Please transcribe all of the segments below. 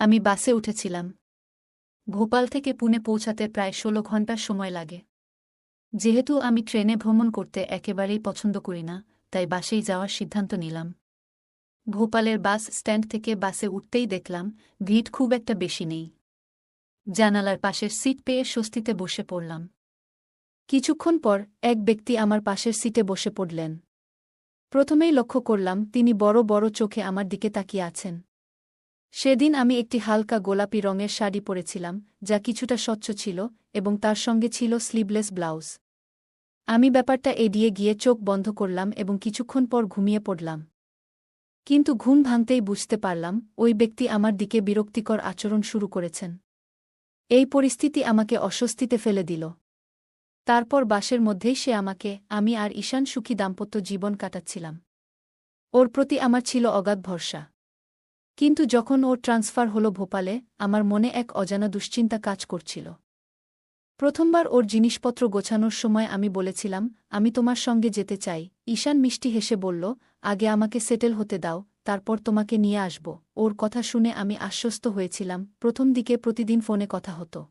আমি বাসে উঠেছিলাম। ভোপাল থেকে পুনে পৌঁছাতে প্রায় ১৬ ঘণ্টার সময় লাগে। যেহেতু আমি ট্রেনে ভ্রমণ করতে একেবারেই পছন্দ করি না, তাই বাসেই যাওয়ার সিদ্ধান্ত নিলাম। ভোপালের বাস স্ট্যান্ড থেকে বাসে উঠতেই দেখলাম ভিড় খুব একটা বেশি নেই। জানালার পাশের সিট পেয়ে স্বস্তিতে বসে পড়লাম। কিছুক্ষণ পর এক ব্যক্তি আমার পাশের সিটে বসে পড়লেন। প্রথমেই লক্ষ্য করলাম তিনি বড় বড় চোখে আমার দিকে তাকিয়ে আছেন। সেদিন আমি একটি হালকা গোলাপি রঙের শাড়ি পরেছিলাম, যা কিছুটা স্বচ্ছ ছিল, এবং তার সঙ্গে ছিল স্লিভলেস ব্লাউজ। আমি ব্যাপারটা এড়িয়ে গিয়ে চোখ বন্ধ করলাম এবং কিছুক্ষণ পর ঘুমিয়ে পড়লাম। কিন্তু ঘুম ভাঙতেই বুঝতে পারলাম ওই ব্যক্তি আমার দিকে বিরক্তিকর আচরণ শুরু করেছেন। এই পরিস্থিতি আমাকে অস্বস্তিতে ফেলে দিল। তারপর বাসের মধ্যেই সে আমাকে, আমি আর ঈশান সুখী দাম্পত্য জীবন কাটাচ্ছিলাম। ওর প্রতি আমার ছিল অগাধ ভরসা। কিন্তু যখন ওর ট্রান্সফার হলো ভোপালে, আমার মনে এক অজানা দুশ্চিন্তা কাজ করছিল। প্রথমবার ওর জিনিসপত্র গোছানোর সময় আমি বলেছিলাম, আমি তোমার সঙ্গে যেতে চাই। ঈশান মিষ্টি হেসে বলল, আগে আমাকে সেটেল হতে দাও, তারপর তোমাকে নিয়ে আসব। ওর কথা শুনে আমি আশ্বস্ত হয়েছিলাম। প্রথম দিকে প্রতিদিন ফোনে কথা হতো।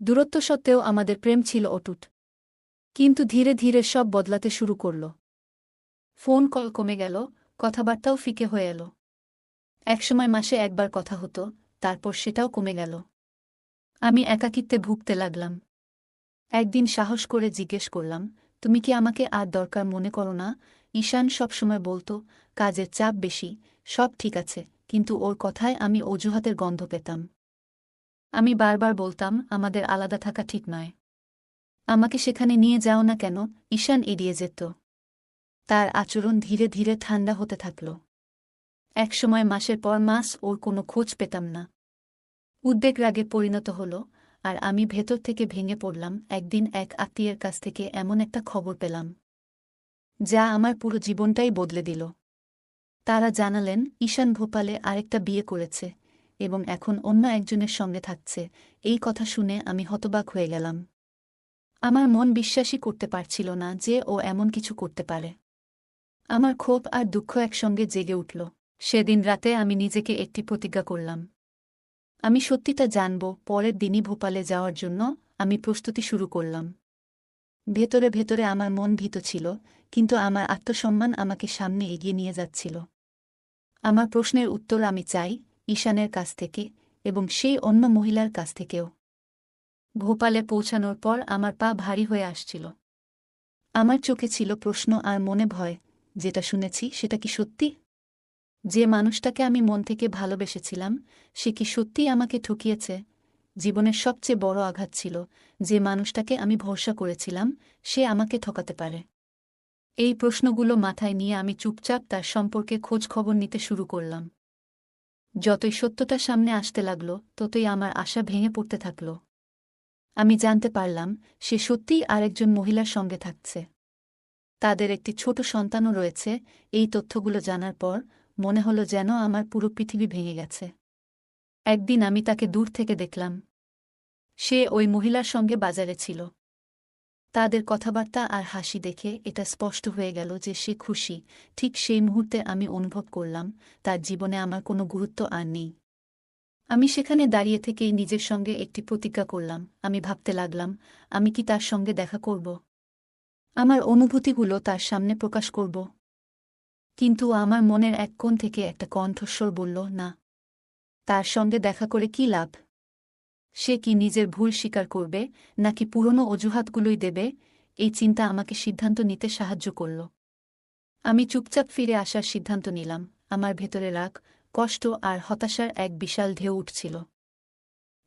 দূরত্ব সত্ত্বেও আমাদের প্রেম ছিল অটুট। কিন্তু ধীরে ধীরে সব বদলাতে শুরু করল। ফোন কল কমে গেল, কথাবার্তাও ফিকে হয়ে এল। একসময় মাসে একবার কথা হতো, তারপর সেটাও কমে গেল। আমি একাকিত্বে ভুগতে লাগলাম। একদিন সাহস করে জিজ্ঞেস করলাম, তুমি কি আমাকে আর দরকার মনে করো না? ঈশান সবসময় বলত, কাজের চাপ বেশি, সব ঠিক আছে, কিন্তু ওর কথায় আমি অজুহাতের গন্ধ পেতাম। আমি বারবার বলতাম, আমাদের আলাদা থাকা ঠিক নয়। আমাকে সেখানে নিয়ে যাও না কেন? ঈশান এড়িয়ে যেত। তার আচরণ ধীরে ধীরে ঠান্ডা হতে থাকল। একসময় মাসের পর মাস ওর কোনো খোঁজ পেতাম না। উদ্বেগ রাগে পরিণত হল, আর আমি ভেতর থেকে ভেঙে পড়লাম। একদিন এক আত্মীয়ের কাছ থেকে এমন একটা খবর পেলাম, যা আমার পুরো জীবনটাই বদলে দিল। তারা জানালেন, ঈশান ভোপালে আরেকটা বিয়ে করেছে এবং এখন অন্য একজনের সঙ্গে থাকছে। এই কথা শুনে আমি হতবাক হয়ে গেলাম। আমার মন বিশ্বাসই করতে পারছিল না যে ও এমন কিছু করতে পারে। আমার ক্ষোভ আর দুঃখ একসঙ্গে জেগে উঠল। সেদিন রাতে আমি নিজেকে একটি প্রতিজ্ঞা করলাম। আমি সত্যিটা জানব। পরের দিনই ভোপালে যাওয়ার জন্য আমি প্রস্তুতি শুরু করলাম। ভেতরে ভেতরে আমার মন ভীত ছিল, কিন্তু আমার আত্মসম্মান আমাকে সামনে এগিয়ে নিয়ে যাচ্ছিল। আমার প্রশ্নের উত্তর আমি চাই, ঈশানের কাছ থেকে, এবং সেই অন্য মহিলার কাছ থেকেও। ভোপালে পৌঁছানোর পর আমার পা ভারী হয়ে আসছিল। আমার চোখে ছিল প্রশ্ন আর মনে ভয়। যেটা শুনেছি সেটা কি সত্যি? যে মানুষটাকে আমি মন থেকে ভালোবেসেছিলাম, সে কি সত্যিই আমাকে ঠকিয়েছে? জীবনের সবচেয়ে বড় আঘাত ছিল, যে মানুষটাকে আমি ভরসা করেছিলাম, সে আমাকে ঠকাতে পারে। এই প্রশ্নগুলো মাথায় নিয়ে আমি চুপচাপ তার সম্পর্কে খোঁজ খবর নিতে শুরু করলাম। যতই সত্যটা সামনে আসতে লাগল, ততই আমার আশা ভেঙে পড়তে থাকল। আমি জানতে পারলাম, সে সত্যিই আরেকজন মহিলার সঙ্গে থাকছে। তাদের একটি ছোট সন্তানও রয়েছে। এই তথ্যগুলো জানার পর মনে হলো যেন আমার পুরো পৃথিবী ভেঙে গেছে। একদিন আমি তাকে দূর থেকে দেখলাম। সে ওই মহিলার সঙ্গে বাজারে ছিল। তাদের কথাবার্তা আর হাসি দেখে এটা স্পষ্ট হয়ে গেল যে সে খুশি। ঠিক সেই মুহূর্তে আমি অনুভব করলাম, তার জীবনে আমার কোনো গুরুত্ব আর নেই। আমি সেখানে দাঁড়িয়ে থেকেই নিজের সঙ্গে একটি প্রতিজ্ঞা করলাম। আমি ভাবতে লাগলাম, আমি কি তার সঙ্গে দেখা করব? আমার অনুভূতিগুলো তার সামনে প্রকাশ করব? কিন্তু আমার মনের এক কোণ থেকে একটা কণ্ঠস্বর বলল, না। তার সঙ্গে দেখা করে কী লাভ? সে কি নিজের ভুল স্বীকার করবে, নাকি পুরনো অজুহাতগুলোই দেবে? এই চিন্তা আমাকে সিদ্ধান্ত নিতে সাহায্য করল। আমি চুপচাপ ফিরে আসার সিদ্ধান্ত নিলাম। আমার ভেতরে রাগ, কষ্ট আর হতাশার এক বিশাল ঢেউ উঠছিল।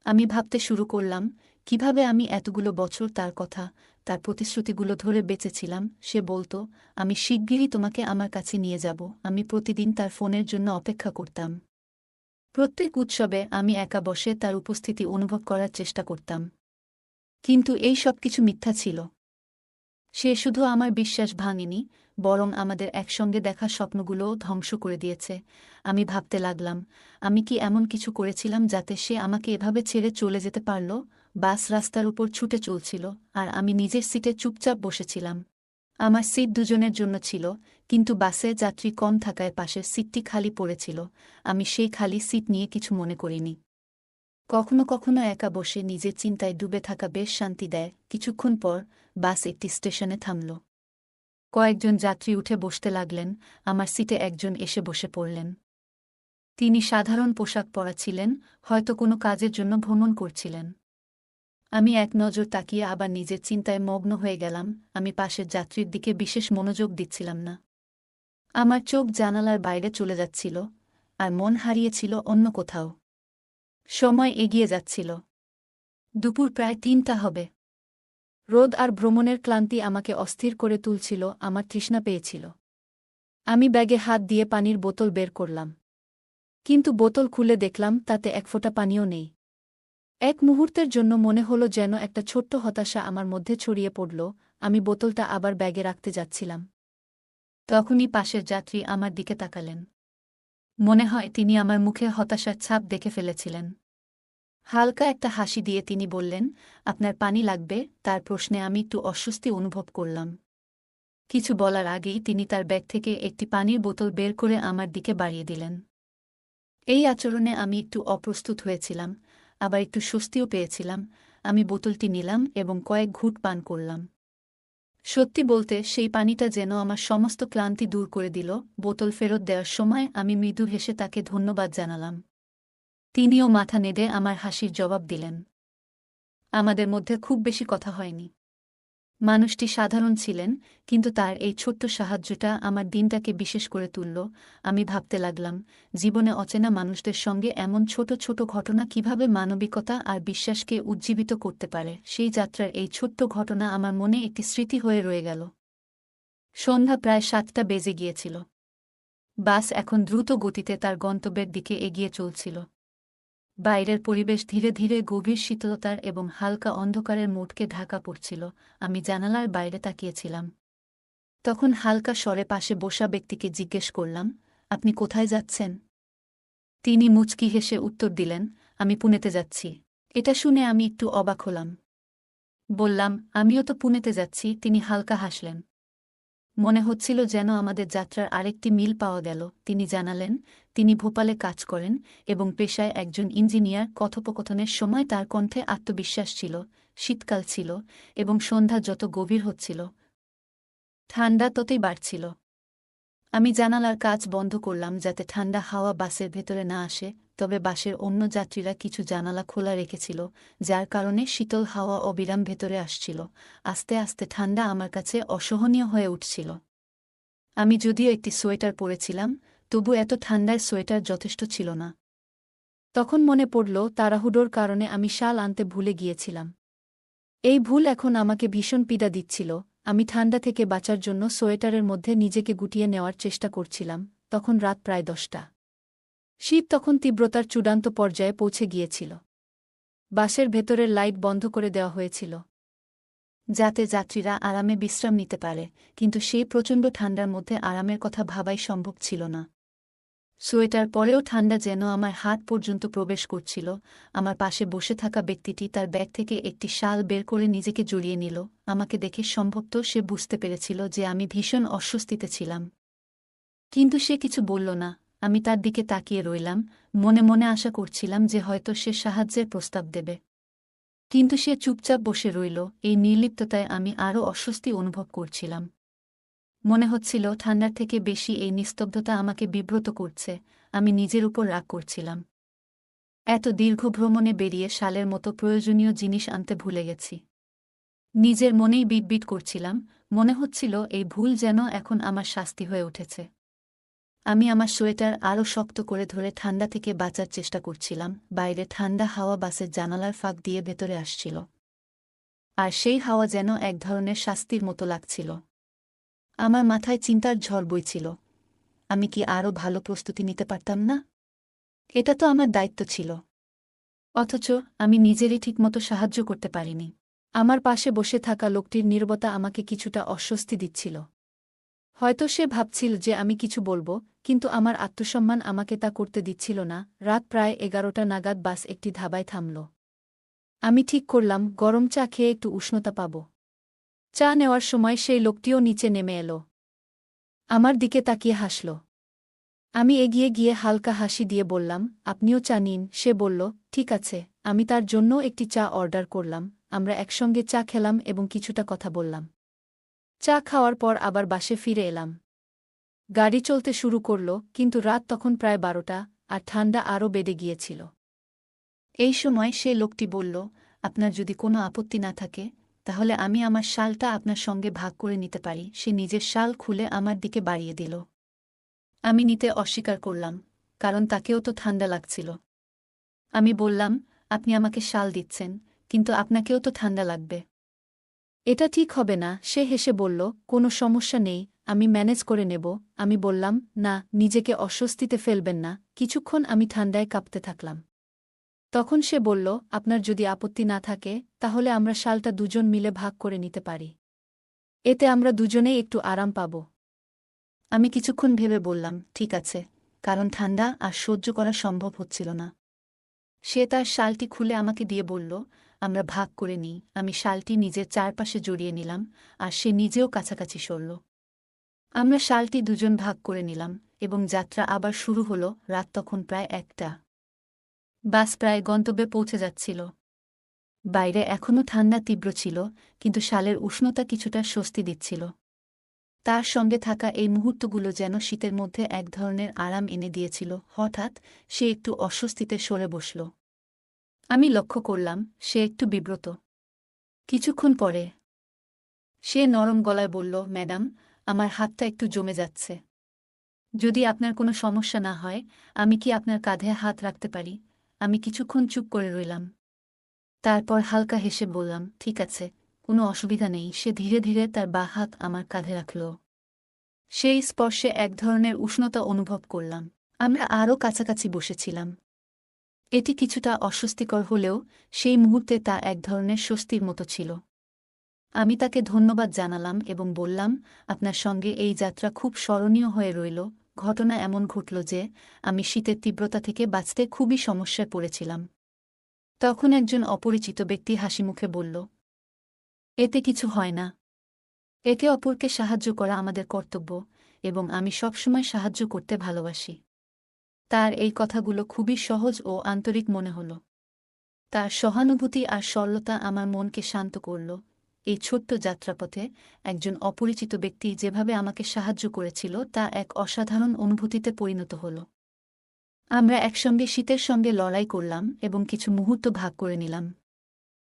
আমি ভাবতে শুরু করলাম, কিভাবে আমি এতগুলো বছর তার কথা, তার প্রতিশ্রুতিগুলো ধরে বেঁচেছিলাম। সে বলত, আমি শিগগিরই তোমাকে আমার কাছে নিয়ে যাব। আমি প্রতিদিন তার ফোনের জন্য অপেক্ষা করতাম। প্রত্যেক উৎসবে আমি একা বসে তার উপস্থিতি অনুভব করার চেষ্টা করতাম। কিন্তু এই সব কিছু মিথ্যা ছিল। সে শুধু আমার বিশ্বাস ভাঙেনি, বরং আমাদের একসঙ্গে দেখা স্বপ্নগুলোও ধ্বংস করে দিয়েছে। আমি ভাবতে লাগলাম, আমি কি এমন কিছু করেছিলাম যাতে সে আমাকে এভাবে ছেড়ে চলে যেতে পারল? বাস রাস্তার উপর ছুটে চলছিল, আর আমি নিজের সিটে চুপচাপ বসেছিলাম। আমার সিট দুজনের জন্য ছিল, কিন্তু বাসে যাত্রী কম থাকায় পাশের সিটটি খালি পড়েছিল। আমি সেই খালি সিট নিয়ে কিছু মনে করিনি। কখনো কখনো একা বসে নিজের চিন্তায় ডুবে থাকা বেশ শান্তি দেয়। কিছুক্ষণ পর বাস একটি স্টেশনে থামল। কয়েকজন যাত্রী উঠে বসতে লাগলেন। আমার সিটে একজন এসে বসে পড়লেন। তিনি সাধারণ পোশাক পরা ছিলেন, হয়তো কোনো কাজের জন্য ভ্রমণ করছিলেন। আমি এক নজর তাকিয়ে আবার নিজের চিন্তায় মগ্ন হয়ে গেলাম। আমি পাশের যাত্রীর দিকে বিশেষ মনোযোগ দিচ্ছিলাম না। আমার চোখ জানালার বাইরে চলে যাচ্ছিল, আর মন হারিয়েছিল অন্য কোথাও। সময় এগিয়ে যাচ্ছিল। দুপুর প্রায় ৩টা হবে। রোদ আর ভ্রমণের ক্লান্তি আমাকে অস্থির করে তুলছিল। আমার তৃষ্ণা পেয়েছিল। আমি ব্যাগে হাত দিয়ে পানির বোতল বের করলাম। কিন্তু বোতল খুলে দেখলাম তাতে এক ফোঁটা পানিও নেই। এক মুহূর্তের জন্য মনে হলো যেন একটা ছোট্ট হতাশা আমার মধ্যে ছড়িয়ে পড়ল। আমি বোতলটা আবার ব্যাগে রাখতে যাচ্ছিলাম। তখনই পাশের যাত্রী আমার দিকে তাকালেন। মনে হয় তিনি আমার মুখে হতাশার ছাপ দেখে ফেলেছিলেন। হালকা একটা হাসি দিয়ে তিনি বললেন, আপনার পানি লাগবে? তার প্রশ্নে আমি একটু অস্বস্তি অনুভব করলাম। কিছু বলার আগেই তিনি তার ব্যাগ থেকে একটি পানির বোতল বের করে আমার দিকে বাড়িয়ে দিলেন। এই আচরণে আমি একটু অপ্রস্তুত হয়েছিলাম, আবার একটু স্বস্তিও পেয়েছিলাম। আমি বোতলটি নিলাম এবং কয়েক ঘুঁট পান করলাম। সত্যি বলতে সেই পানিটা যেন আমার সমস্ত ক্লান্তি দূর করে দিল। বোতল ফেরত দেওয়ার সময় আমি মৃদু হেসে তাকে ধন্যবাদ জানালাম। তিনিও মাথা নেড়ে আমার হাসির জবাব দিলেন। আমাদের মধ্যে খুব বেশি কথা হয়নি। মানুষটি সাধারণ ছিলেন, কিন্তু তার এই ছোট্ট সাহায্যটা আমার দিনটাকে বিশেষ করে তুলল। আমি ভাবতে লাগলাম, জীবনে অচেনা মানুষদের সঙ্গে এমন ছোট ছোট ঘটনা কিভাবে মানবিকতা আর বিশ্বাসকে উজ্জীবিত করতে পারে। সেই যাত্রার এই ছোট্ট ঘটনা আমার মনে একটি স্মৃতি হয়ে রয়ে গেল। সন্ধ্যা প্রায় 7টা বেজে গিয়েছিল। বাস এখন দ্রুত গতিতে তার গন্তব্যের দিকে এগিয়ে চলছিল। বাইরের পরিবেশ ধীরে ধীরে গভীর শীতলতার এবং হালকা অন্ধকারের মোড়কে ঢাকা পড়ছিল। আমি জানালার বাইরে তাকিয়েছিলাম। তখন হালকা স্বরে পাশে বসা ব্যক্তিকে জিজ্ঞেস করলাম, আপনি কোথায় যাচ্ছেন? তিনি মুচকি হেসে উত্তর দিলেন, আমি পুনেতে যাচ্ছি। এটা শুনে আমি একটু অবাক হলাম। বললাম, আমিও তো পুনেতে যাচ্ছি। তিনি হালকা হাসলেন। মনে হচ্ছিল যেন আমাদের যাত্রার আরেকটি মিল পাওয়া গেল। তিনি জানালেন, তিনি ভোপালে কাজ করেন এবং পেশায় একজন ইঞ্জিনিয়ার। কথোপকথনের সময় তার কণ্ঠে আত্মবিশ্বাস ছিল। শীতকাল ছিল এবং সন্ধ্যা যত গভীর হচ্ছিল, ঠান্ডা ততই বাড়ছিল। আমি জানালার কাচ বন্ধ করলাম যাতে ঠান্ডা হাওয়া বাসের ভেতরে না আসে, তবে বাসের অন্য যাত্রীরা কিছু জানালা খোলা রেখেছিল, যার কারণে শীতল হাওয়া অবিরাম ভেতরে আসছিল। আস্তে আস্তে ঠান্ডা আমার কাছে অসহনীয় হয়ে উঠছিল। আমি যদিও একটি সোয়েটার পরেছিলাম, তবু এত ঠান্ডায় সোয়েটার যথেষ্ট ছিল না। তখন মনে পড়ল, তাড়াহুড়োর কারণে আমি শাল আনতে ভুলে গিয়েছিলাম। এই ভুল এখন আমাকে ভীষণ পীড়া দিচ্ছিল। আমি ঠান্ডা থেকে বাঁচার জন্য সোয়েটারের মধ্যে নিজেকে গুটিয়ে নেওয়ার চেষ্টা করছিলাম। তখন রাত প্রায় 10টা। শীত তখন তীব্রতার চূড়ান্ত পর্যায়ে পৌঁছে গিয়েছিল। বাসের ভেতরের লাইট বন্ধ করে দেওয়া হয়েছিল, যাতে যাত্রীরা আরামে বিশ্রাম নিতে পারে, কিন্তু সেই প্রচণ্ড ঠান্ডার মধ্যে আরামের কথা ভাবাই সম্ভব ছিল না। সোয়েটার পরেও ঠান্ডা যেন আমার হাত পর্যন্ত প্রবেশ করছিল। আমার পাশে বসে থাকা ব্যক্তিটি তার ব্যাগ থেকে একটি শাল বের করে নিজেকে জড়িয়ে নিল। আমাকে দেখে সম্ভবত সে বুঝতে পেরেছিল যে আমি ভীষণ অস্বস্তিতে ছিলাম। কিন্তু সে কিছু বলল না। আমি তার দিকে তাকিয়ে রইলাম, মনে মনে আশা করছিলাম যে হয়তো সে সাহায্যের প্রস্তাব দেবে। কিন্তু সে চুপচাপ বসে রইল। এই নির্লিপ্ততায় আমি আরও অস্বস্তি অনুভব করছিলাম। মনে হচ্ছিল ঠান্ডার থেকে বেশি এই নিস্তব্ধতা আমাকে বিব্রত করছে। আমি নিজের উপর রাগ করছিলাম। এত দীর্ঘ ভ্রমণে বেরিয়ে শালের মতো প্রয়োজনীয় জিনিস আনতে ভুলে গেছি। নিজের মনেই বিটবিট করছিলাম। মনে হচ্ছিল এই ভুল যেন এখন আমার শাস্তি হয়ে উঠেছে। আমি আমার সোয়েটার আরও শক্ত করে ধরে ঠান্ডা থেকে বাঁচার চেষ্টা করছিলাম। বাইরে ঠান্ডা হাওয়া বাসের জানালার ফাঁক দিয়ে ভেতরে আসছিল, আর সেই হাওয়া যেন এক ধরনের শাস্তির মতো লাগছিল। আমার মাথায় চিন্তার ঝড় বইছিল। আমি কি আরও ভালো প্রস্তুতি নিতে পারতাম না? এটা তো আমার দায়িত্ব ছিল। অথচ আমি নিজেরই ঠিকমতো সাহায্য করতে পারিনি। আমার পাশে বসে থাকা লোকটির নীরবতা আমাকে কিছুটা অস্বস্তি দিচ্ছিল। হয়তো সে ভাবছিল যে আমি কিছু বলবো, কিন্তু আমার আত্মসম্মান আমাকে তা করতে দিচ্ছিল না। রাত প্রায় 11টা নাগাদ বাস একটি ধাবায় থামল। আমি ঠিক করলাম গরম চা খেয়ে একটু উষ্ণতা পাব। চা নেওয়ার সময় সেই লোকটিও নিচে নেমে এলো। আমার দিকে তাকিয়ে হাসল। আমি এগিয়ে গিয়ে হালকা হাসি দিয়ে বললাম, আপনিও চা নিন। সে বলল, ঠিক আছে। আমি তার জন্য একটি চা অর্ডার করলাম। আমরা একসঙ্গে চা খেলাম এবং কিছুটা কথা বললাম। চা খাওয়ার পর আবার বাসে ফিরে এলাম। গাড়ি চলতে শুরু করল, কিন্তু রাত তখন প্রায় 12টা, আর ঠান্ডা আরও বেড়ে গিয়েছিল। এই সময় সে লোকটি বলল, আপনার যদি কোনো আপত্তি না থাকে তাহলে আমি আমার শালটা আপনার সঙ্গে ভাগ করে নিতে পারি। সে নিজের শাল খুলে আমার দিকে বাড়িয়ে দিল। আমি নিতে অস্বীকার করলাম, কারণ তাকেও তো ঠান্ডা লাগছিল। আমি বললাম, আপনি আমাকে শাল দিচ্ছেন, কিন্তু আপনাকেও তো ঠান্ডা লাগবে। এটা ঠিক হবে না। সে হেসে বলল, কোনো সমস্যা নেই, আমি ম্যানেজ করে নেব। আমি বললাম, না, নিজেকে অস্বস্তিতে ফেলবেন না। কিছুক্ষণ আমি ঠান্ডায় কাঁপতে থাকলাম। তখন সে বলল, আপনার যদি আপত্তি না থাকে তাহলে আমরা শালটা দুজন মিলে ভাগ করে নিতে পারি। এতে আমরা দুজনেই একটু আরাম পাব। আমি কিছুক্ষণ ভেবে বললাম, ঠিক আছে, কারণ ঠান্ডা আর সহ্য করা সম্ভব হচ্ছিল না। সে তার শালটি খুলে আমাকে দিয়ে বলল, আমরা ভাগ করে নিই। আমি শালটি নিজের চারপাশে জড়িয়ে নিলাম, আর সে নিজেও কাছাকাছি সরল। আমরা শালটি দুজন ভাগ করে নিলাম, এবং যাত্রা আবার শুরু হলো। রাত তখন প্রায় 1টা। বাস প্রায় গন্তব্যে পৌঁছে যাচ্ছিল। বাইরে এখনও ঠান্ডা তীব্র ছিল, কিন্তু শালের উষ্ণতা কিছুটা স্বস্তি দিচ্ছিল। তার সঙ্গে থাকা এই মুহূর্তগুলো যেন শীতের মধ্যে এক ধরনের আরাম এনে দিয়েছিল। হঠাৎ সে একটু অস্বস্তিতে সরে বসল। আমি লক্ষ্য করলাম সে একটু বিব্রত। কিছুক্ষণ পরে সে নরম গলায় বলল, ম্যাডাম, আমার হাতটা একটু জমে যাচ্ছে। যদি আপনার কোনো সমস্যা না হয়, আমি কি আপনার কাঁধে হাত রাখতে পারি? আমি কিছুক্ষণ চুপ করে রইলাম। তারপর হালকা হেসে বললাম, ঠিক আছে, কোনো অসুবিধা নেই। সে ধীরে ধীরে তার বাঁ হাত আমার কাঁধে রাখল। সেই স্পর্শে এক ধরনের উষ্ণতা অনুভব করলাম। আমরা আরও কাছাকাছি বসেছিলাম। এটি কিছুটা অস্বস্তিকর হলেও সেই মুহূর্তে তা এক ধরনের স্বস্তির মতো ছিল। আমি তাকে ধন্যবাদ জানালাম এবং বললাম, আপনার সঙ্গে এই যাত্রা খুব স্মরণীয় হয়ে রইল। ঘটনা এমন ঘটল যে আমি শীতের তীব্রতা থেকে বাঁচতে খুবই সমস্যায় পড়েছিলাম। তখন একজন অপরিচিত ব্যক্তি হাসিমুখে বলল, এতে কিছু হয় না। একে অপরকে সাহায্য করা আমাদের কর্তব্য, এবং আমি সবসময় সাহায্য করতে ভালোবাসি। তার এই কথাগুলো খুবই সহজ ও আন্তরিক মনে হল। তার সহানুভূতি আর সরলতা আমার মনকে শান্ত করল। এই ছোট্ট যাত্রাপথে একজন অপরিচিত ব্যক্তি যেভাবে আমাকে সাহায্য করেছিল তা এক অসাধারণ অনুভূতিতে পরিণত হল। আমরা একসঙ্গে শীতের সঙ্গে লড়াই করলাম এবং কিছু মুহূর্ত ভাগ করে নিলাম।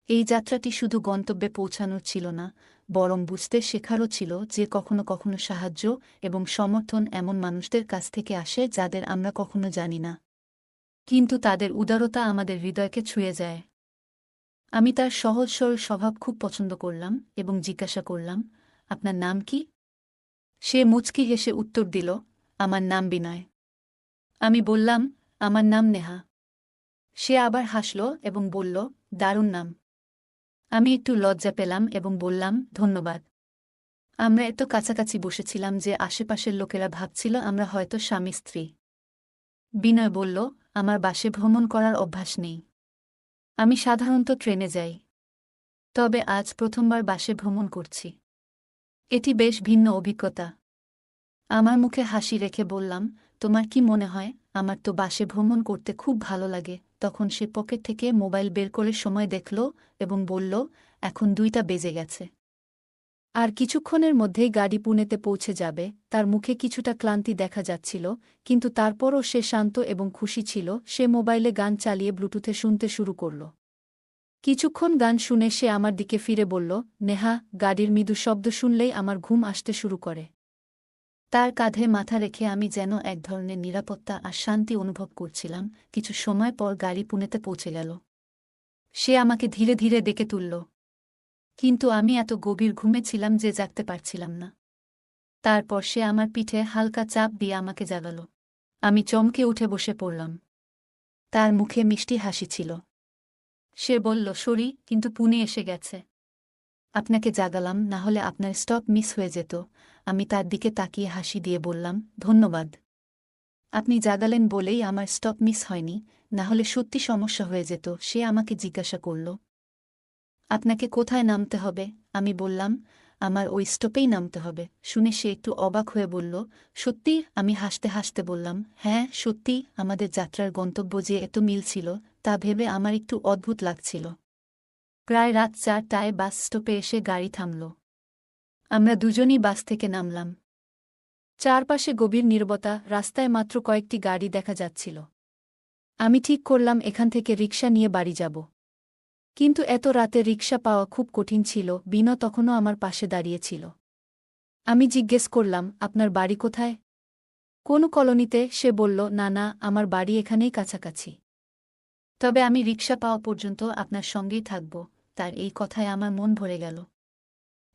এই যাত্রাটি শুধু গন্তব্যে পৌঁছানোর ছিল না, বরং বুঝতে শেখারও ছিল যে কখনো কখনো সাহায্য এবং সমর্থন এমন মানুষদের কাছ থেকে আসে যাদের আমরা কখনো জানি না, কিন্তু তাদের উদারতা আমাদের হৃদয়কে ছুঁয়ে যায়। আমি তার সহজ সরল স্বভাব খুব পছন্দ করলাম এবং জিজ্ঞাসা করলাম, আপনার নাম কি? সে মুচকি হেসে উত্তর দিল, আমার নাম বিনয়। আমি বললাম, আমার নাম নেহা। সে আবার হাসল এবং বলল, দারুণ নাম। আমি একটু লজ্জা পেলাম এবং বললাম, ধন্যবাদ। আমরা এত কাছাকাছি বসেছিলাম যে আশেপাশের লোকেরা ভাবছিল আমরা হয়তো স্বামী স্ত্রী। বিনয় বলল, আমার বাসে ভ্রমণ করার অভ্যাস নেই। আমি সাধারণত ট্রেনে যাই। তবে আজ প্রথমবার বাসে ভ্রমণ করছি। এটি বেশ ভিন্ন অভিজ্ঞতা। আমার মুখে হাসি রেখে বললাম, তোমার কি মনে হয়? আমার তো বাসে ভ্রমণ করতে খুব ভালো লাগে। তখন সে পকেট থেকে মোবাইল বের করে সময় দেখল এবং বলল, এখন 2টা বেজে গেছে। আর কিছুক্ষণের মধ্যেই গাড়ি পুনেতে পৌঁছে যাবে। তার মুখে কিছুটা ক্লান্তি দেখা যাচ্ছিল, কিন্তু তারপরও সে শান্ত এবং খুশি ছিল। সে মোবাইলে গান চালিয়ে ব্লুটুথে শুনতে শুরু করল। কিছুক্ষণ গান শুনে সে আমার দিকে ফিরে বলল, নেহা, গাড়ির মৃদু শব্দ শুনলেই আমার ঘুম আসতে শুরু করে। তার কাঁধে মাথা রেখে আমি যেন এক ধরনের নিরাপত্তা আর শান্তি অনুভব করছিলাম। কিছু সময় পর গাড়ি পুনেতে পৌঁছে গেল। সে আমাকে ধীরে ধীরে ডেকে তুলল, কিন্তু আমি এত গভীর ঘুমে ছিলাম যে জাগতে পারছিলাম না। তারপর সে আমার পিঠে হালকা চাপ দিয়ে আমাকে জাগাল। আমি চমকে উঠে বসে পড়লাম। তার মুখে মিষ্টি হাসি ছিল। সে বলল, সরি, কিন্তু পুনে এসে গেছে। আপনাকে জাগালাম, না হলে আপনার স্টপ মিস হয়ে যেত। আমি তার দিকে তাকিয়ে হাসি দিয়ে বললাম, ধন্যবাদ। আপনি জাগালেন বলেই আমার স্টপ মিস হয়নি, না হলে সত্যি সমস্যা হয়ে যেত। সে আমাকে জিজ্ঞাসা করল, আপনাকে কোথায় নামতে হবে? আমি বললাম, আমার ওই স্টপেই নামতে হবে। শুনে সে একটু অবাক হয়ে বলল, সত্যি? আমি হাসতে হাসতে বললাম, হ্যাঁ সত্যি। আমাদের যাত্রার গন্তব্য যে এত মিল ছিল তা ভেবে আমার একটু অদ্ভুত লাগছিল। প্রায় রাত 4টায় বাস স্টপে এসে গাড়ি থামল। আমরা দুজনই বাস থেকে নামলাম। চারপাশে গভীর নীরবতা, রাস্তায় মাত্র কয়েকটি গাড়ি দেখা যাচ্ছিল। আমি ঠিক করলাম এখান থেকে রিকশা নিয়ে বাড়ি যাব। কিন্তু এত রাতে রিকশা পাওয়া খুব কঠিন ছিল। বিনো তখনও আমার পাশে দাঁড়িয়েছিল। আমি জিজ্ঞেস করলাম, আপনার বাড়ি কোথায়? কোন কলোনিতে? সে বলল, না না, আমার বাড়ি এখানেই কাছাকাছি। তবে আমি রিকশা পাওয়া পর্যন্ত আপনার সঙ্গেই থাকব। তার এই কথায় আমার মন ভরে গেল।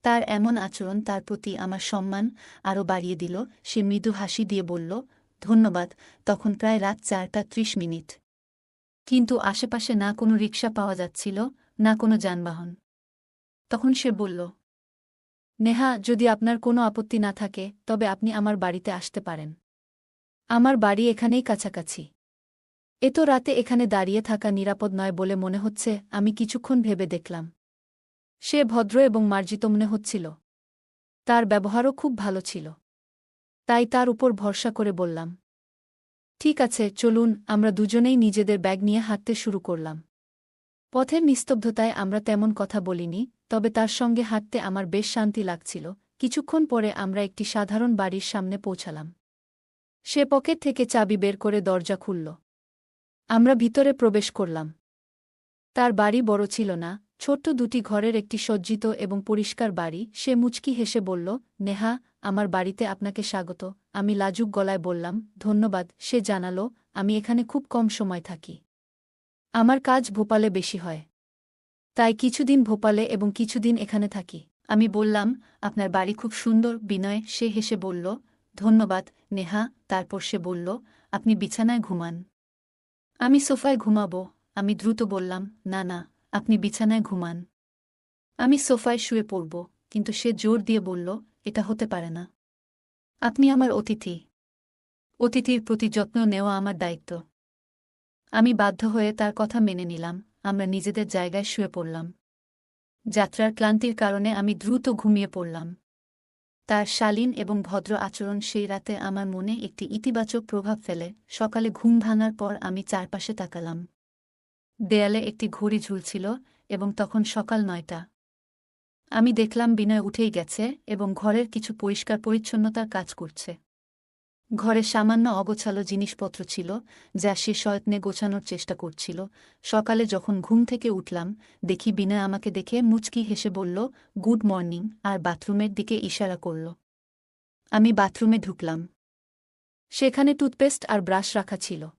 তার এমন আচরণ তার প্রতি আমার সম্মান আরও বাড়িয়ে দিল। সে মৃদু হাসি দিয়ে বলল, ধন্যবাদ। তখন প্রায় রাত 4:30। কিন্তু আশেপাশে না কোনো রিকশা পাওয়া যাচ্ছিল, না কোনো যানবাহন। তখন সে বলল, নেহা, যদি আপনার কোনো আপত্তি না থাকে তবে আপনি আমার বাড়িতে আসতে পারেন। আমার বাড়ি এখানেই কাছাকাছি। এত রাতে এখানে দাঁড়িয়ে থাকা নিরাপদ নয় বলে মনে হচ্ছে। আমি কিছুক্ষণ ভেবে দেখলাম। সে ভদ্র এবং মার্জিত মনে হচ্ছিল। তার ব্যবহারও খুব ভালো ছিল। তাই তার উপর ভরসা করে বললাম, ঠিক আছে, চলুন। আমরা দুজনেই নিজেদের ব্যাগ নিয়ে হাঁটতে শুরু করলাম। পথের নিস্তব্ধতায় আমরা তেমন কথা বলিনি, তবে তার সঙ্গে হাঁটতে আমার বেশ শান্তি লাগছিল। কিছুক্ষণ পরে আমরা একটি সাধারণ বাড়ির সামনে পৌঁছালাম। সে পকেট থেকে চাবি বের করে দরজা খুলল। আমরা ভিতরে প্রবেশ করলাম। তার বাড়ি বড় ছিল না, ছোট্ট দুটি ঘরের একটি সজ্জিত এবং পরিষ্কার বাড়ি। সে মুচকি হেসে বলল, নেহা, আমার বাড়িতে আপনাকে স্বাগত। আমি লাজুক গলায় বললাম, ধন্যবাদ। সে জানালো, আমি এখানে খুব কম সময় থাকি। আমার কাজ ভোপালে বেশি হয়। তাই কিছুদিন ভোপালে এবং কিছুদিন এখানে থাকি। আমি বললাম, আপনার বাড়ি খুব সুন্দর, বিনয়। সে হেসে বলল, ধন্যবাদ নেহা। তারপর সে বলল, আপনি বিছানায় ঘুমান। আমি সোফায় ঘুমাব। আমি দ্রুত বললাম, না না, আপনি বিছানায় ঘুমান। আমি সোফায় শুয়ে পড়ব। কিন্তু সে জোর দিয়ে বলল, এটা হতে পারে না। আপনি আমার অতিথি। অতিথির প্রতি যত্ন নেওয়া আমার দায়িত্ব। আমি বাধ্য হয়ে তার কথা মেনে নিলাম। আমরা নিজেদের জায়গায় শুয়ে পড়লাম। যাত্রার ক্লান্তির কারণে আমি দ্রুত ঘুমিয়ে পড়লাম। তার শালীন এবং ভদ্র আচরণ সেই রাতে আমার মনে একটি ইতিবাচক প্রভাব ফেলে। সকালে ঘুম ভাঙার পর আমি চারপাশে তাকালাম। দেয়ালে একটি ঘড়ি ঝুলছিল এবং তখন সকাল 9টা। আমি দেখলাম বিনয় উঠেই গেছে এবং ঘরের কিছু পরিষ্কার পরিচ্ছন্নতার কাজ করছে। ঘরে সামান্য অগোছালো জিনিসপত্র ছিল, যা সে সযত্নে গোছানোর চেষ্টা করছিল। সকালে যখন ঘুম থেকে উঠলাম, দেখি বিনয় আমাকে দেখে মুচকি হেসে বলল, গুড মর্নিং, আর বাথরুমের দিকে ইশারা করল। আমি বাথরুমে ঢুকলাম। সেখানে টুথপেস্ট আর ব্রাশ রাখা ছিল।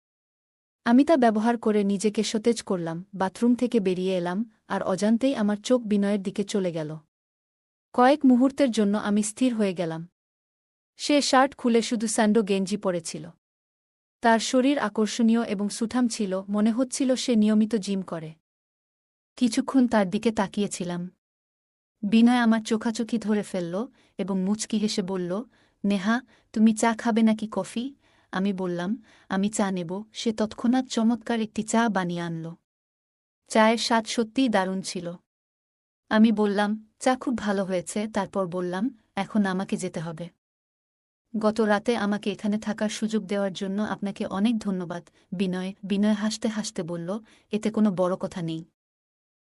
আমি তা ব্যবহার করে নিজেকে সতেজ করলাম। বাথরুম থেকে বেরিয়ে এলাম, আর অজান্তেই আমার চোখ বিনয়ের দিকে চলে গেল। কয়েক মুহূর্তের জন্য আমি স্থির হয়ে গেলাম। সে শার্ট খুলে শুধু স্যান্ডো গেঞ্জি পরেছিল। তার শরীর আকর্ষণীয় এবং সুঠাম ছিল, মনে হচ্ছিল সে নিয়মিত জিম করে। কিছুক্ষণ তার দিকে তাকিয়েছিলাম। বিনয় আমার চোখাচোখি ধরে ফেলল এবং মুচকি হেসে বলল, নেহা, তুমি চা খাবে নাকি কফি? আমি বললাম, আমি চা নেব। সে তৎক্ষণাৎ চমৎকার একটি চা বানিয়ে আনল। চায়ের স্বাদ সত্যিই দারুণ ছিল। আমি বললাম, চা খুব ভালো হয়েছে। তারপর বললাম, এখন আমাকে যেতে হবে। গত রাতে আমাকে এখানে থাকার সুযোগ দেওয়ার জন্য আপনাকে অনেক ধন্যবাদ, বিনয়। বিনয় হাসতে হাসতে বলল, এতে কোনো বড় কথা নেই।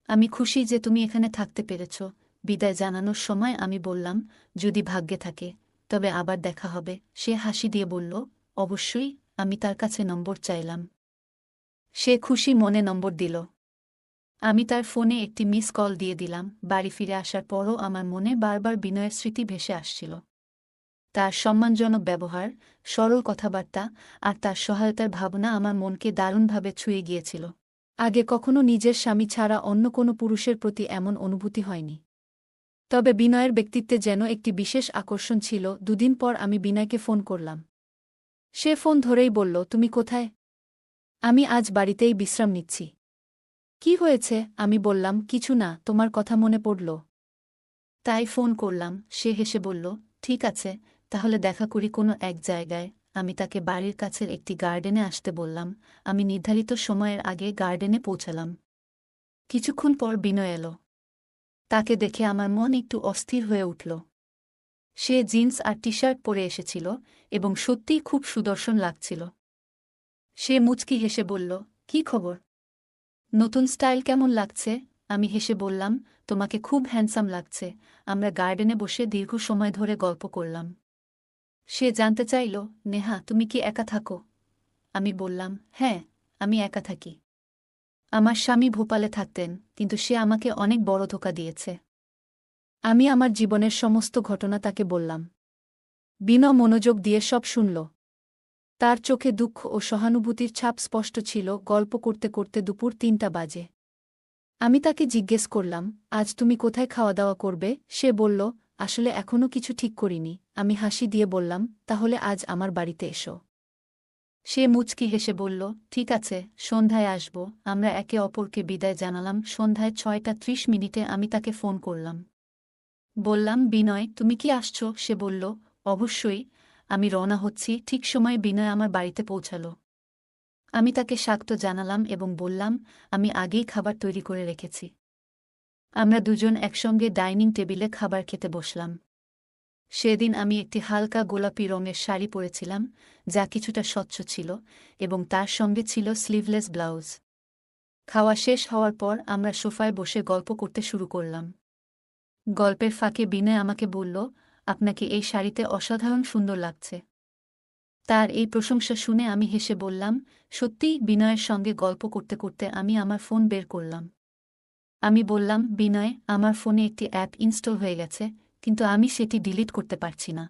আমি খুশি যে তুমি এখানে থাকতে পেরেছ। বিদায় জানানোর সময় আমি বললাম, যদি ভাগ্যে থাকে তবে আবার দেখা হবে। সে হাসি দিয়ে বলল, অবশ্যই। আমি তার কাছে নম্বর চাইলাম। সে খুশি মনে নম্বর দিল। আমি তার ফোনে একটি মিস কল দিয়ে দিলাম। বাড়ি ফিরে আসার পরও আমার মনে বারবার বিনয়ের স্মৃতি ভেসে আসছিল। তার সম্মানজনক ব্যবহার, সরল কথাবার্তা আর তার সহায়তার ভাবনা আমার মনকে দারুণভাবে ছুঁয়ে গিয়েছিল। আগে কখনো নিজের স্বামী ছাড়া অন্য কোনো পুরুষের প্রতি এমন অনুভূতি হয়নি। তবে বিনয়ের ব্যক্তিত্বে যেন একটি বিশেষ আকর্ষণ ছিল। দুদিন পর আমি বিনয়কে ফোন করলাম। সে ফোন ধরেই বলল, তুমি কোথায়? আমি আজ বাড়িতেই বিশ্রাম নিচ্ছি। কি হয়েছে? আমি বললাম, কিছু না, তোমার কথা মনে পড়ল তাই ফোন করলাম। সে হেসে বলল, ঠিক আছে, তাহলে দেখা করি কোনো এক জায়গায়। আমি তাকে বাড়ির কাছের একটি গার্ডেনে আসতে বললাম। আমি নির্ধারিত সময়ের আগে গার্ডেনে পৌঁছালাম। কিছুক্ষণ পর বিনয় এল। তাকে দেখে আমার মন একটু অস্থির হয়ে উঠল। সে জিন্স আর টি শার্ট পরে এসেছিল এবং সত্যিই খুব সুদর্শন লাগছিল। সে মুচকি হেসে বলল, কি খবর? নতুন স্টাইল কেমন লাগছে? আমি হেসে বললাম, তোমাকে খুব হ্যান্ডসাম লাগছে। আমরা গার্ডেনে বসে দীর্ঘ সময় ধরে গল্প করলাম। সে জানতে চাইল, নেহা, তুমি কি একা থাকো? আমি বললাম, হ্যাঁ, আমি একা থাকি। আমার স্বামী ভোপালে থাকতেন, কিন্তু সে আমাকে অনেক বড় ধোঁকা দিয়েছে। আমি আমার জীবনের সমস্ত ঘটনা তাকে বললাম। বিনা মনোযোগ দিয়ে সব শুনল। তার চোখে দুঃখ ও সহানুভূতির ছাপ স্পষ্ট ছিল। গল্প করতে করতে দুপুর ৩টা বাজে। আমি তাকে জিজ্ঞেস করলাম, আজ তুমি কোথায় খাওয়া দাওয়া করবে? সে বলল, আসলে এখনও কিছু ঠিক করিনি। আমি হাসি দিয়ে বললাম, তাহলে আজ আমার বাড়িতে এসো। সে মুচকি হেসে বলল, ঠিক আছে, সন্ধ্যায় আসব। আমরা একে অপরকে বিদায় জানালাম। সন্ধ্যায় ৬টা ৩০ আমি তাকে ফোন করলাম। বললাম, বিনয়, তুমি কি আসছো? সে বলল, অবশ্যই, আমি রওনা হচ্ছি। ঠিক সময়ে বিনয় আমার বাড়িতে পৌঁছাল। আমি তাকে স্বাগত জানালাম এবং বললাম, আমি আগেই খাবার তৈরি করে রেখেছি। আমরা দুজন একসঙ্গে ডাইনিং টেবিলে খাবার খেতে বসলাম। সেদিন আমি একটি হালকা গোলাপি রঙের শাড়ি পরেছিলাম, যা কিছুটা স্বচ্ছ ছিল, এবং তার সঙ্গে ছিল স্লিভলেস ব্লাউজ। খাওয়া শেষ হওয়ার পর আমরা সোফায় বসে গল্প করতে শুরু করলাম। গল্পের ফাঁকে বিনয় আমাকে বলল, আপনাকে এই শাড়িতে অসাধারণ সুন্দর লাগছে। তার এই প্রশংসা শুনে আমি হেসে বললাম, সত্যিই। বিনয়ের সঙ্গে গল্প করতে করতে আমি আমার ফোন বের করলাম। আমি বললাম, বিনয়, আমার ফোনে একটি অ্যাপ ইনস্টল হয়ে গেছে, কিন্তু আমি সেটি ডিলিট করতে পারছি না।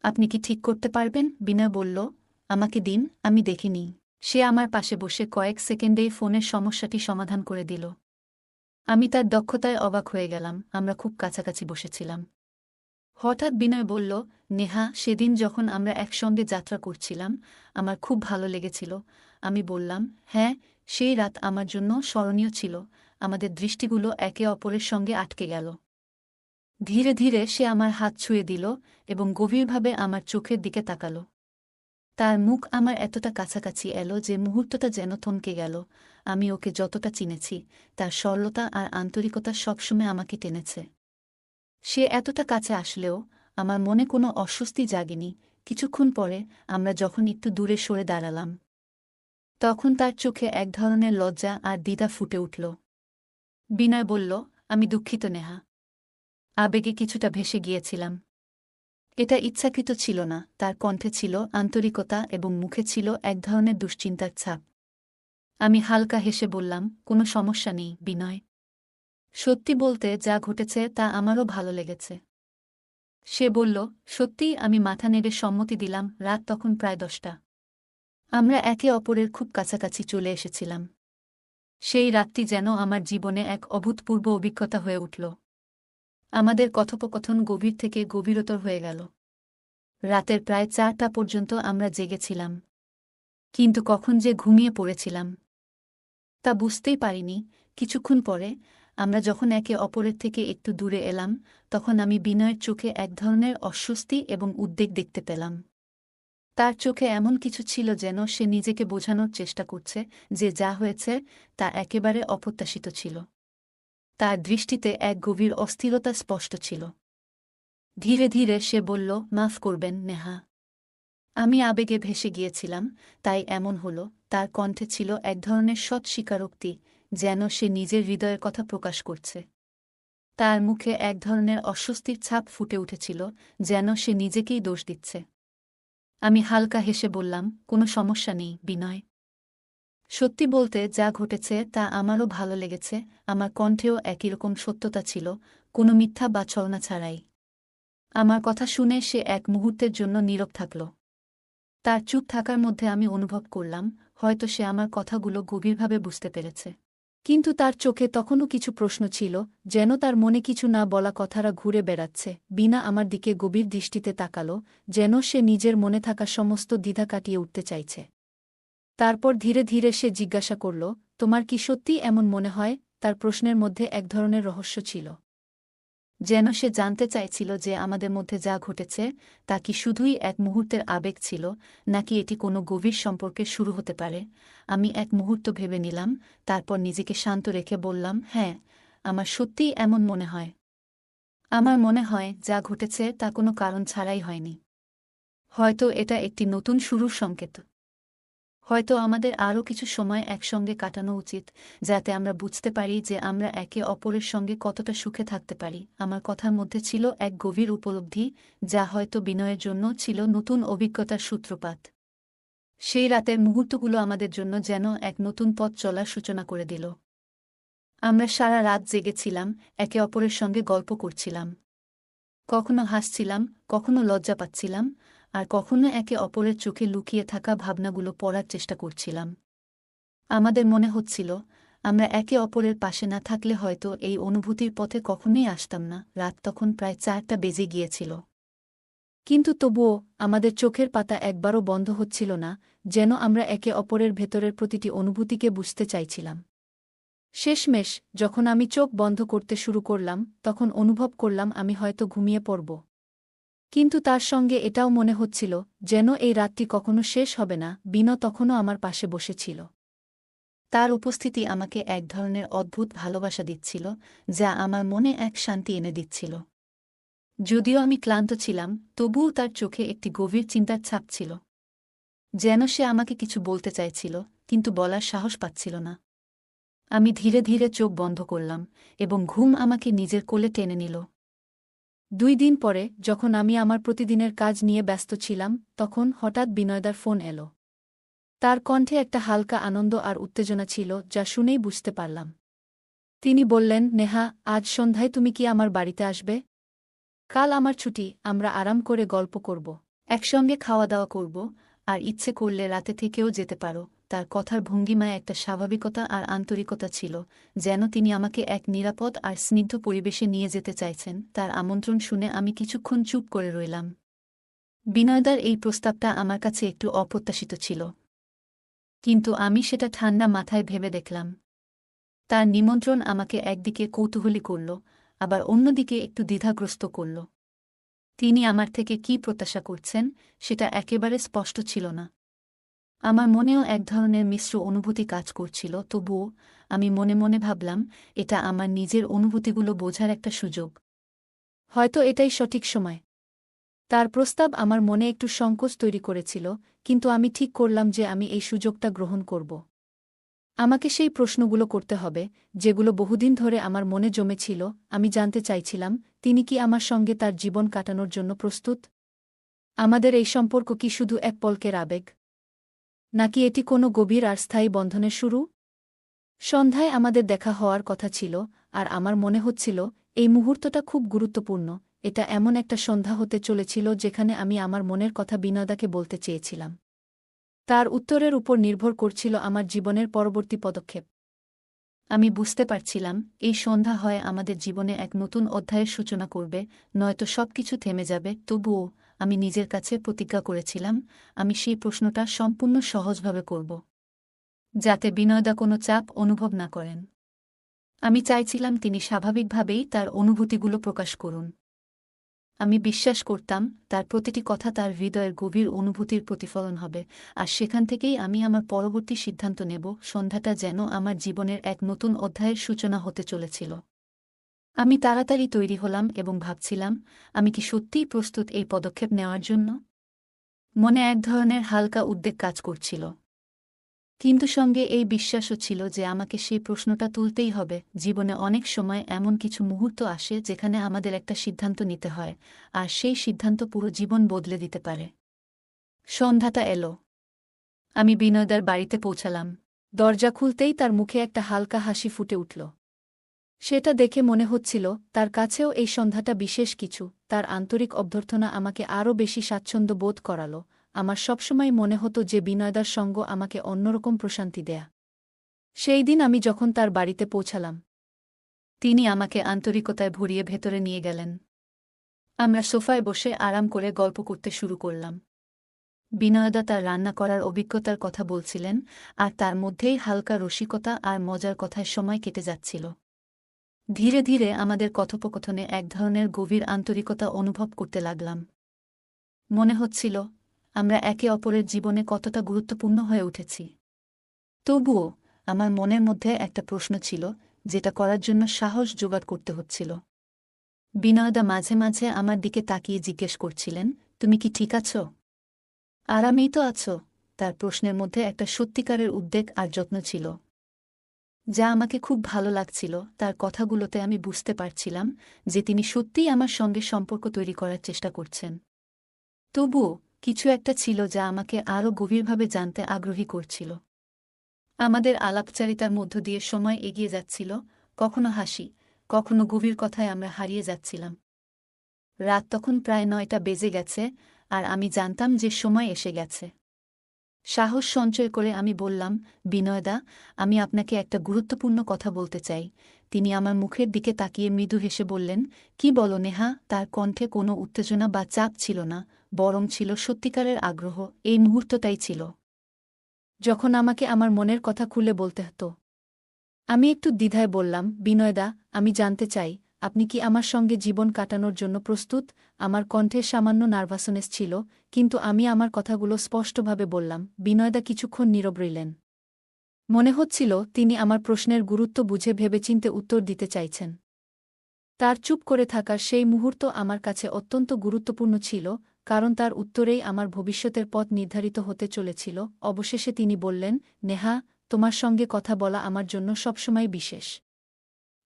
আপনি কি ঠিক করতে পারবেন? বিনয় বলল, আমাকে দিন, আমি দেখিনি। সে আমার পাশে বসে কয়েক সেকেন্ডেই ফোনের সমস্যাটি সমাধান করে দিল। আমি তার দক্ষতায় অবাক হয়ে গেলাম। আমরা খুব কাছাকাছি বসেছিলাম। হঠাৎ বিনয় বলল, নেহা, সেদিন যখন আমরা একসঙ্গে যাত্রা করছিলাম, আমার খুব ভালো লেগেছিল। আমি বললাম, হ্যাঁ, সেই রাত আমার জন্য স্মরণীয় ছিল। আমাদের দৃষ্টিগুলো একে অপরের সঙ্গে আটকে গেল। ধীরে ধীরে সে আমার হাত ছুঁয়ে দিল এবং গভীরভাবে আমার চোখের দিকে তাকাল। তার মুখ আমার এতটা কাছাকাছি এলো যে মুহূর্তটা যেন থমকে গেল। আমি ওকে যতটা চিনেছি, তার সরলতা আর আন্তরিকতা সবসময় আমাকে টেনেছে। সে এতটা কাছে আসলেও আমার মনে কোনো অস্বস্তি জাগেনি। কিছুক্ষণ পরে আমরা যখন একটু দূরে সরে দাঁড়ালাম, তখন তার চোখে এক ধরনের লজ্জা আর দ্বিধা ফুটে উঠল। বিনয় বলল, আমি দুঃখিত নেহা। আবেগে কিছুটা ভেসে গিয়েছিলাম। এটা ইচ্ছাকৃত ছিল না। তার কণ্ঠে ছিল আন্তরিকতা এবং মুখে ছিল এক ধরনের দুশ্চিন্তার ছাপ। আমি হালকা হেসে বললাম, কোনো সমস্যা নেই, বিনয়। সত্যি বলতে, যা ঘটেছে তা আমারও ভালো লেগেছে। সে বলল, সত্যিই। আমি মাথা নেড়ে সম্মতি দিলাম। রাত তখন প্রায় 10টা। আমরা একে অপরের খুব কাছাকাছি চলে এসেছিলাম। সেই রাতটি যেন আমার জীবনে এক অভূতপূর্ব অভিজ্ঞতা হয়ে উঠল। আমাদের কথোপকথন গভীর থেকে গভীরতর হয়ে গেল। রাতের প্রায় 4টা পর্যন্ত আমরা জেগেছিলাম। কিন্তু কখন যে ঘুমিয়ে পড়েছিলাম তা বুঝতেই পারিনি। কিছুক্ষণ পরে আমরা যখন একে অপরের থেকে একটু দূরে এলাম, তখন আমি বিনয়ের চোখে এক ধরনের অস্বস্তি এবং উদ্বেগ দেখতে পেলাম। তার চোখে এমন কিছু ছিল যেন সে নিজেকে বোঝানোর চেষ্টা করছে যে যা হয়েছে তা একেবারে অপ্রত্যাশিত ছিল। তার দৃষ্টিতে এক গভীর অস্থিরতা স্পষ্ট ছিল। ধীরে ধীরে সে বলল, মাফ করবেন নেহা। আমি আবেগে ভেসে গিয়েছিলাম, তাই এমন হল। তার কণ্ঠে ছিল এক ধরনের সৎ স্বীকারোক্তি, যেন সে নিজের হৃদয়ের কথা প্রকাশ করছে। তার মুখে এক ধরনের অস্বস্তির ছাপ ফুটে উঠেছিল, যেন সে নিজেকেই দোষ দিচ্ছে। আমি হালকা হেসে বললাম, কোনো সমস্যা নেই, বিনয়। সত্যি বলতে, যা ঘটেছে তা আমারও ভালো লেগেছে। আমার কণ্ঠেও একই রকম সত্যতা ছিল, কোনো মিথ্যা বা ছলনা ছাড়াই। আমার কথা শুনে সে এক মুহূর্তের জন্য নীরব থাকল। তার চুপ থাকার মধ্যে আমি অনুভব করলাম, হয়তো সে আমার কথাগুলো গভীরভাবে বুঝতে পেরেছে। কিন্তু তার চোখে তখনও কিছু প্রশ্ন ছিল, যেন তার মনে কিছু না বলা কথারা ঘুরে বেড়াচ্ছে। বিনা আমার দিকে গভীর দৃষ্টিতে তাকাল, যেন সে নিজের মনে থাকা সমস্ত দ্বিধা কাটিয়ে উঠতে চাইছে। তারপর ধীরে ধীরে সে জিজ্ঞাসা করল, তোমার কি সত্যিই এমন মনে হয়? তার প্রশ্নের মধ্যে এক ধরনের রহস্য ছিল, যেন সে জানতে চাইছিল যে আমাদের মধ্যে যা ঘটেছে তা কি শুধুই এক মুহূর্তের আবেগ ছিল, নাকি এটি কোনো গভীর সম্পর্কের শুরু হতে পারে। আমি এক মুহূর্ত ভেবে নিলাম, তারপর নিজেকে শান্ত রেখে বললাম, হ্যাঁ, আমার সত্যিই এমন মনে হয়। আমার মনে হয় যা ঘটেছে তা কোনো কারণ ছাড়াই হয়নি। হয়তো এটা একটি নতুন শুরুর সংকেত। হয়তো আমাদের আরও কিছু সময় একসঙ্গে কাটানো উচিত, যাতে আমরা বুঝতে পারি যে আমরা একে অপরের সঙ্গে কতটা সুখে থাকতে পারি। আমার কথার মধ্যে ছিল এক গভীর উপলব্ধি, যা হয়তো বিনয়ের জন্য ছিল নতুন অভিজ্ঞতার সূত্রপাত। সেই রাতের মুহূর্তগুলো আমাদের জন্য যেন এক নতুন পথ চলার সূচনা করে দিল। আমরা সারা রাত জেগেছিলাম, একে অপরের সঙ্গে গল্প করছিলাম। কখনো হাসছিলাম, কখনো লজ্জা পাচ্ছিলাম, আর কখনো একে অপরের চোখে লুকিয়ে থাকা ভাবনাগুলো পড়ার চেষ্টা করছিলাম। আমাদের মনে হচ্ছিল, আমরা একে অপরের পাশে না থাকলে হয়তো এই অনুভূতির পথে কখনোই আসতাম না। রাত তখন প্রায় 4টা বেজে গিয়েছিল। কিন্তু তবুও আমাদের চোখের পাতা একবারও বন্ধ হচ্ছিল না, যেন আমরা একে অপরের ভেতরের প্রতিটি অনুভূতিকে বুঝতে চাইছিলাম। শেষমেশ যখন আমি চোখ বন্ধ করতে শুরু করলাম, তখন অনুভব করলাম আমি হয়তো ঘুমিয়ে পড়ব। কিন্তু তার সঙ্গে এটাও মনে হচ্ছিল, যেন এই রাতটি কখনো শেষ হবে না। বিনো তখনও আমার পাশে বসেছিল। তার উপস্থিতি আমাকে এক ধরনের অদ্ভুত ভালোবাসা দিচ্ছিল, যা আমার মনে এক শান্তি এনে দিচ্ছিল। যদিও আমি ক্লান্ত ছিলাম, তবুও তার চোখে একটি গভীর চিন্তার ছাপ ছিল। যেন সে আমাকে কিছু বলতে চাইছিল, কিন্তু বলার সাহস পাচ্ছিল না। আমি ধীরে ধীরে চোখ বন্ধ করলাম, এবং ঘুম আমাকে নিজের কোলে টেনে নিল। 2 দিন পরে, যখন আমি আমার প্রতিদিনের কাজ নিয়ে ব্যস্ত ছিলাম, তখন হঠাৎ বিনয়দার ফোন এলো। তার কণ্ঠে একটা হালকা আনন্দ আর উত্তেজনা ছিল, যা শুনেই বুঝতে পারলাম। তিনি বললেন, নেহা, আজ সন্ধ্যায় তুমি কি আমার বাড়িতে আসবে? কাল আমার ছুটি, আমরা আরাম করে গল্প করব, একসঙ্গে খাওয়া দাওয়া করব, আর ইচ্ছে করলে রাতে থেকেও যেতে পারো। তার কথার ভঙ্গিমায় একটা স্বাভাবিকতা আর আন্তরিকতা ছিল, যেন তিনি আমাকে এক নিরাপদ আর স্নিগ্ধ পরিবেশে নিয়ে যেতে চাইছেন। তার আমন্ত্রণ শুনে আমি কিছুক্ষণ চুপ করে রইলাম। বিনয়দার এই প্রস্তাবটা আমার কাছে একটু অপ্রত্যাশিত ছিল, কিন্তু আমি সেটা ঠান্ডা মাথায় ভেবে দেখলাম। তার নিমন্ত্রণ আমাকে একদিকে কৌতূহলী করল, আবার অন্যদিকে একটু দ্বিধাগ্রস্ত করল। তিনি আমার থেকে কী প্রত্যাশা করছেন, সেটা একেবারে স্পষ্ট ছিল না। আমার মনেও এক ধরনের মিশ্র অনুভূতি কাজ করছিল, তবুও আমি মনে মনে ভাবলাম, এটা আমার নিজের অনুভূতিগুলো বোঝার একটা সুযোগ। হয়তো এটাই সঠিক সময়। তার প্রস্তাব আমার মনে একটু সংকোচ তৈরি করেছিল, কিন্তু আমি ঠিক করলাম যে আমি এই সুযোগটা গ্রহণ করব। আমাকে সেই প্রশ্নগুলো করতে হবে, যেগুলো বহুদিন ধরে আমার মনে জমেছিল। আমি জানতে চাইছিলাম, তিনি কি আমার সঙ্গে তার জীবন কাটানোর জন্য প্রস্তুত? আমাদের এই সম্পর্ক কি শুধু এক পলকের আবেগ, নাকি এটি কোনো গভীর আর স্থায়ী বন্ধনের শুরু? সন্ধ্যায় আমাদের দেখা হওয়ার কথা ছিল, আর আমার মনে হচ্ছিল এই মুহূর্তটা খুব গুরুত্বপূর্ণ। এটা এমন একটা সন্ধ্যা হতে চলেছিল যেখানে আমি আমার মনের কথা বিনয়দাকে বলতে চেয়েছিলাম। তার উত্তরের উপর নির্ভর করছিল আমার জীবনের পরবর্তী পদক্ষেপ। আমি বুঝতে পারছিলাম, এই সন্ধ্যা হয় আমাদের জীবনে এক নতুন অধ্যায়ের সূচনা করবে, নয়তো সবকিছু থেমে যাবে। তবুও আমি নিজের কাছে প্রতিজ্ঞা করেছিলাম, আমি সেই প্রশ্নটা সম্পূর্ণ সহজভাবে করব, যাতে বিনয়দা কোনো চাপ অনুভব না করেন। আমি চাইছিলাম তিনি স্বাভাবিকভাবেই তার অনুভূতিগুলো প্রকাশ করুন। আমি বিশ্বাস করতাম, তার প্রতিটি কথা তার হৃদয়ের গভীর অনুভূতির প্রতিফলন হবে, আর সেখান থেকেই আমি আমার পরবর্তী সিদ্ধান্ত নেব। সন্ধ্যাটা যেন আমার জীবনের এক নতুন অধ্যায়ের সূচনা হতে চলেছিল। আমি তাড়াতাড়ি তৈরি হলাম এবং ভাবছিলাম, আমি কি সত্যিই প্রস্তুত এই পদক্ষেপ নেওয়ার জন্য? মনে এক ধরনের হালকা উদ্বেগ কাজ করছিল, কিন্তু সঙ্গে এই বিশ্বাসও ছিল যে আমাকে সেই প্রশ্নটা তুলতেই হবে। জীবনে অনেক সময় এমন কিছু মুহূর্ত আসে যেখানে আমাদের একটা সিদ্ধান্ত নিতে হয়, আর সেই সিদ্ধান্ত পুরো জীবন বদলে দিতে পারে। সন্ধ্যাটা এলো। আমি বিনয়দার বাড়িতে পৌঁছালাম। দরজা খুলতেই তার মুখে একটা হালকা হাসি ফুটে উঠল। সেটা দেখে মনে হচ্ছিল, তার কাছেও এই সন্ধ্যাটা বিশেষ কিছু। তার আন্তরিক অভ্যর্থনা আমাকে আরও বেশি স্বাচ্ছন্দ্য বোধ করালো। আমার সবসময় মনে হতো যে বিনয়দার সঙ্গ আমাকে অন্যরকম প্রশান্তি দেয়া। সেই দিন আমি যখন তার বাড়িতে পৌঁছালাম, তিনি আমাকে আন্তরিকতায় ভরিয়ে ভেতরে নিয়ে গেলেন। আমরা সোফায় বসে আরাম করে গল্প করতে শুরু করলাম। বিনয়দা তার রান্না করার অভিজ্ঞতার কথা বলছিলেন, আর তার মধ্যেই হালকা রসিকতা আর মজার কথায় সময় কেটে যাচ্ছিল। ধীরে ধীরে আমাদের কথোপকথনে এক ধরনের গভীর আন্তরিকতা অনুভব করতে লাগলাম। মনে হচ্ছিল, আমরা একে অপরের জীবনে কতটা গুরুত্বপূর্ণ হয়ে উঠেছি। তবুও আমার মনের মধ্যে একটা প্রশ্ন ছিল, যেটা করার জন্য সাহস জোগাড় করতে হচ্ছিল। বিনয়দা মাঝে মাঝে আমার দিকে তাকিয়ে জিজ্ঞেস করছিলেন, তুমি কি ঠিক আছো? আরামেই তো আছো? তার প্রশ্নের মধ্যে একটা সত্যিকারের উদ্বেগ আর যত্ন ছিল, যা আমাকে খুব ভালো লাগছিল। তার কথাগুলোতে আমি বুঝতে পারছিলাম যে তিনি সত্যিই আমার সঙ্গে সম্পর্ক তৈরি করার চেষ্টা করছেন। তবুও কিছু একটা ছিল যা আমাকে আরও গভীরভাবে জানতে আগ্রহী করছিল। আমাদের আলাপচারিতার মধ্য দিয়ে সময় এগিয়ে যাচ্ছিল, কখনো হাসি, কখনো গভীর কথায় আমরা হারিয়ে যাচ্ছিলাম। রাত তখন প্রায় 9টা বেজে গেছে, আর আমি জানতাম যে সময় এসে গেছে। সাহস সঞ্চয় করে আমি বললাম, বিনয়দা, আমি আপনাকে একটা গুরুত্বপূর্ণ কথা বলতে চাই। তিনি আমার মুখের দিকে তাকিয়ে মৃদু হেসে বললেন, কি বলো নেহা? তার কণ্ঠে কোনো উত্তেজনা বা চাপ ছিল না, বরং ছিল সত্যিকারের আগ্রহ। এই মুহূর্তটাই ছিল যখন আমাকে আমার মনের কথা খুলে বলতে হতো। আমি একটু দ্বিধায় বললাম, বিনয়দা, আমি জানতে চাই, আপনি কি আমার সঙ্গে জীবন কাটানোর জন্য প্রস্তুত? আমার কণ্ঠে সামান্য নার্ভাসনেস ছিল, কিন্তু আমি আমার কথাগুলো স্পষ্টভাবে বললাম। বিনয়দা কিছুক্ষণ নীরব রইলেন। মনে হচ্ছিল তিনি আমার প্রশ্নের গুরুত্ব বুঝে ভেবেচিন্তে উত্তর দিতে চাইছেন। তার চুপ করে থাকার সেই মুহূর্ত আমার কাছে অত্যন্ত গুরুত্বপূর্ণ ছিল, কারণ তার উত্তরেই আমার ভবিষ্যতের পথ নির্ধারিত হতে চলেছিল। অবশেষে তিনি বললেন, নেহা, তোমার সঙ্গে কথা বলা আমার জন্য সবসময় বিশেষ।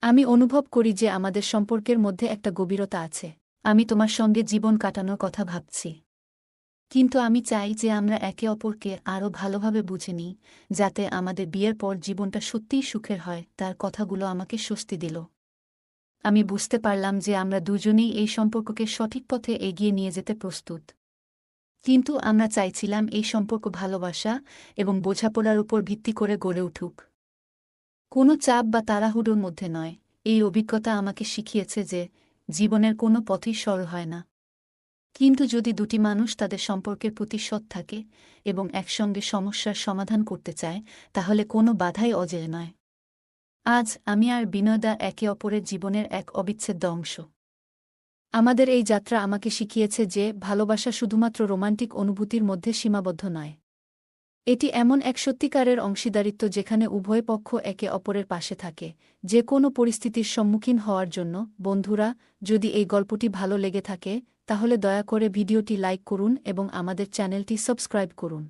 আমি অনুভব করি যে আমাদের সম্পর্কের মধ্যে একটা গভীরতা আছে। আমি তোমার সঙ্গে জীবন কাটানোর কথা ভাবছি, কিন্তু আমি চাই যে আমরা একে অপরকে আরও ভালোভাবে বুঝে নিই, যাতে আমাদের বিয়ের পর জীবনটা সত্যিই সুখের হয়। তার কথাগুলো আমাকে স্বস্তি দিল। আমি বুঝতে পারলাম যে আমরা দুজনেই এই সম্পর্ককে সঠিক পথে এগিয়ে নিয়ে যেতে প্রস্তুত। কিন্তু আমরা চাইছিলাম এই সম্পর্ক ভালোবাসা এবং বোঝাপড়ার উপর ভিত্তি করে গড়ে উঠুক, কোনো চাপ বা তাড়াহুড়োর মধ্যে নয়। এই অভিজ্ঞতা আমাকে শিখিয়েছে যে জীবনের কোনো পথই সরল হয় না, কিন্তু যদি দুটি মানুষ তাদের সম্পর্কের প্রতি সৎ থাকে এবং একসঙ্গে সমস্যার সমাধান করতে চায়, তাহলে কোনো বাধাই অজেয় নয়। আজ আমি আর বিনয়দা একে অপরের জীবনের এক অবিচ্ছেদ্য অংশ। আমাদের এই যাত্রা আমাকে শিখিয়েছে যে ভালোবাসা শুধুমাত্র রোমান্টিক অনুভূতির মধ্যে সীমাবদ্ধ নয়। এটি এমন এক সত্যিকারের অংশীদারিত্ব যেখানে উভয় পক্ষ একে অপরের পাশে থাকে, যে কোনো পরিস্থিতির সম্মুখীন হওয়ার জন্য। বন্ধুরা, যদি এই গল্পটি ভালো লেগে থাকে, তাহলে দয়া করে ভিডিওটি লাইক করুন এবং আমাদের চ্যানেলটি সাবস্ক্রাইব করুন।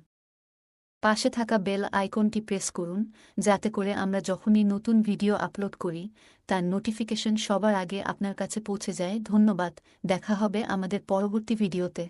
পাশে থাকা বেল আইকনটি প্রেস করুন, যাতে করে আমরা যখনই নতুন ভিডিও আপলোড করি, তার নোটিফিকেশন সবার আগে আপনার কাছে পৌঁছে যায়। ধন্যবাদ। দেখা হবে আমাদের পরবর্তী ভিডিওতে।